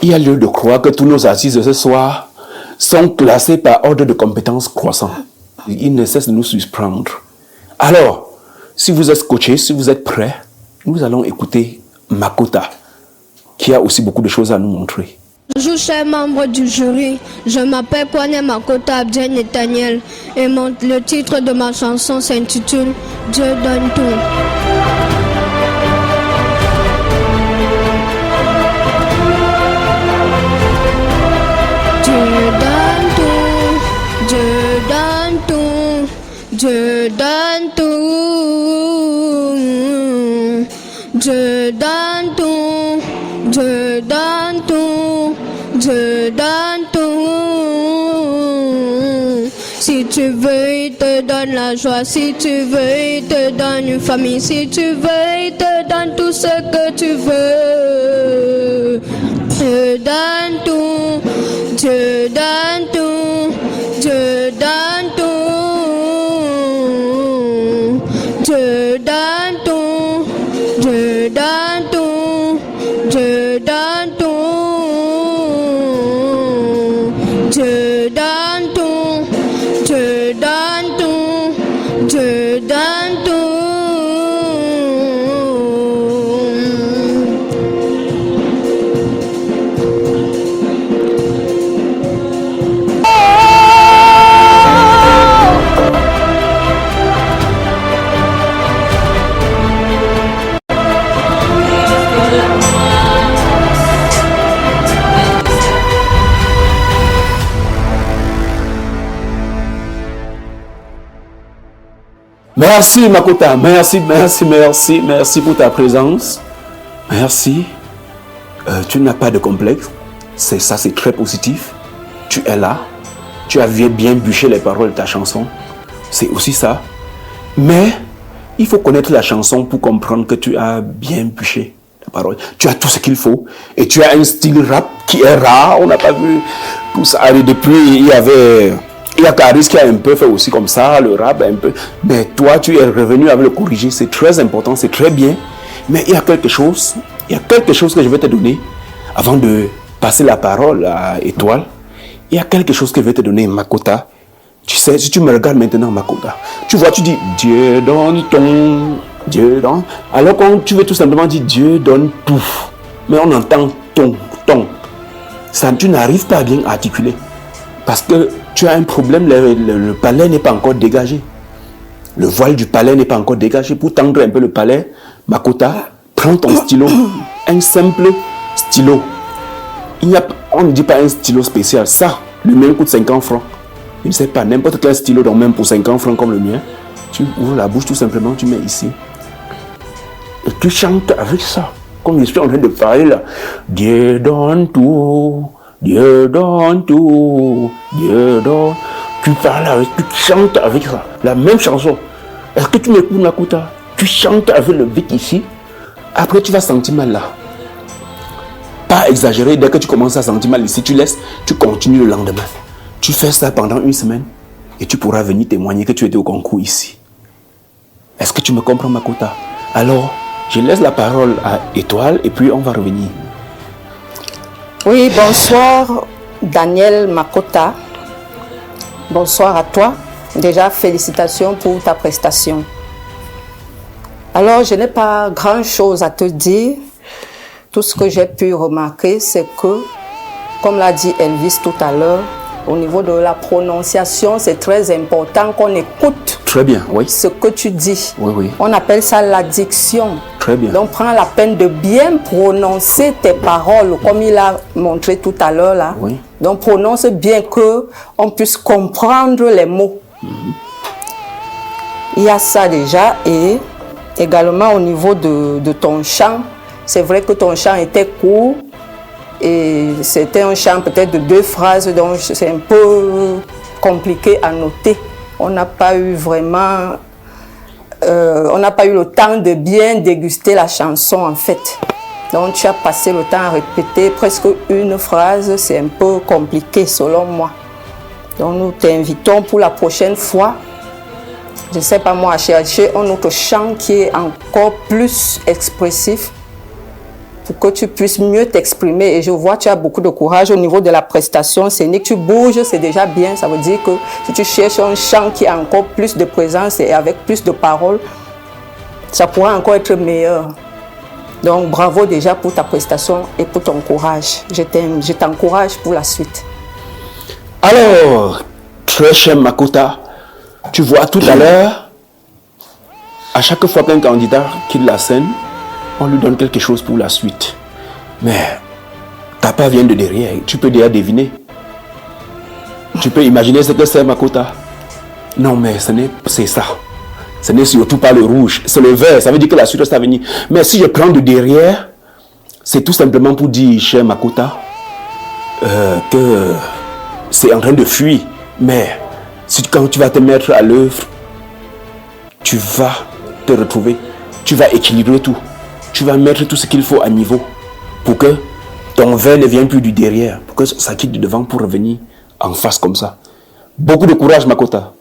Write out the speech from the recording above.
il y a lieu de croire que tous nos assises de ce soir sont classées par ordre de compétences croissant. Il ne cesse de nous surprendre. Alors, si vous êtes scotché, si vous êtes prêts, nous allons écouter Makota, qui a aussi beaucoup de choses à nous montrer. Bonjour chers membres du jury, je m'appelle Kwane Makota Abdel Nathaniel et le titre de ma chanson s'intitule Dieu donne tout. Dieu donne tout, Dieu donne tout, Dieu donne tout, Dieu donne tout, Dieu donne tout, Dieu donne tout. Si tu veux, il te donne la joie. Si tu veux, il te donne une famille. Si tu veux, il te donne tout ce que tu veux. Dieu donne tout, Dieu donne tout, Dieu donne tout, Dieu donne tout, Dieu donne tout, Dieu donne tout, Dieu donne tout, Dieu donne tout, Dieu donne tout. Merci Makota, merci pour ta présence. Merci. Tu n'as pas de complexe. C'est très positif. Tu es là. Tu as bien bûché les paroles de ta chanson. C'est aussi ça. Mais il faut connaître la chanson pour comprendre que tu as bien bûché la parole. Tu as tout ce qu'il faut. Et tu as un style rap qui est rare. On n'a pas vu tout ça. Allez, depuis, il y a Caris qui a un peu fait aussi comme ça, le rap un peu. Mais toi, tu es revenu avec le corrigé. C'est très important, c'est très bien. Mais il y a quelque chose que je vais te donner avant de passer la parole à Étoile. Il y a quelque chose que je vais te donner, Makota. Tu sais, si tu me regardes maintenant, Makota, tu vois, tu dis Dieu donne ton, Dieu donne. Alors quand tu veux tout simplement dire Dieu donne tout, mais on entend ton. Ça, tu n'arrives pas à bien articuler. Parce que tu as un problème, le palais n'est pas encore dégagé. Le voile du palais n'est pas encore dégagé. Pour tendre un peu le palais, Makota, prends ton stylo. Un simple stylo. On ne dit pas un stylo spécial. Ça, le mien coûte 50 francs. Je ne sais pas, n'importe quel stylo, donc même pour 50 francs comme le mien, tu ouvres la bouche tout simplement, tu mets ici. Et tu chantes avec ça. Comme je suis en train de parler là. Dieu donne tout. Dieu donne tout, Dieu donne. Tu parles avec, tu chantes avec ça, la même chanson. Est-ce que tu m'écoutes, Makota? Tu chantes avec le beat ici. Après, tu vas sentir mal là. Pas exagérer, dès que tu commences à sentir mal ici, tu laisses, tu continues le lendemain. Tu fais ça pendant une semaine et tu pourras venir témoigner que tu étais au concours ici. Est-ce que tu me comprends, Makota? Alors, je laisse la parole à Étoile et puis on va revenir. Oui, bonsoir Daniel Makota. Bonsoir à toi. Déjà, félicitations pour ta prestation. Alors, je n'ai pas grand-chose à te dire. Tout ce que j'ai pu remarquer, c'est que, comme l'a dit Elvis tout à l'heure, au niveau de la prononciation, c'est très important qu'on écoute. Très bien, oui. Ce que tu dis. Oui, oui. On appelle ça l'addiction. Très bien. Donc, prends la peine de bien prononcer tes paroles, comme il a montré tout à l'heure là. Oui. Donc, prononce bien qu'on puisse comprendre les mots. Il y a ça déjà. Et également au niveau de ton chant, c'est vrai que ton chant était court. Et c'était un chant peut-être de 2 phrases, donc c'est un peu compliqué à noter. On n'a pas eu vraiment... on n'a pas eu le temps de bien déguster la chanson en fait. Donc tu as passé le temps à répéter presque une phrase, c'est un peu compliqué selon moi. Donc nous t'invitons pour la prochaine fois, je ne sais pas moi, à chercher un autre chant qui est encore plus expressif pour que tu puisses mieux t'exprimer. Et je vois que tu as beaucoup de courage au niveau de la prestation scénique. Tu bouges, c'est déjà bien. Ça veut dire que si tu cherches un chant qui a encore plus de présence et avec plus de paroles, ça pourra encore être meilleur. Donc bravo déjà pour ta prestation et pour ton courage. Je t'aime, je t'encourage pour la suite. Alors, très cher Makota, tu vois tout à l'heure, à chaque fois qu'un candidat quitte la scène, on lui donne quelque chose pour la suite. Mais ta part vient de derrière, tu peux déjà deviner. Tu peux imaginer ce que c'est Makota. Non mais c'est ça. Ce n'est surtout pas le rouge, c'est le vert, ça veut dire que la suite reste à venir. Mais si je prends de derrière, c'est tout simplement pour dire, cher Makota, que c'est en train de fuir. Mais quand tu vas te mettre à l'œuvre, tu vas te retrouver, tu vas équilibrer tout. Tu vas mettre tout ce qu'il faut à niveau pour que ton verre ne vienne plus du derrière, pour que ça quitte du devant pour revenir en face comme ça. Beaucoup de courage, Makota.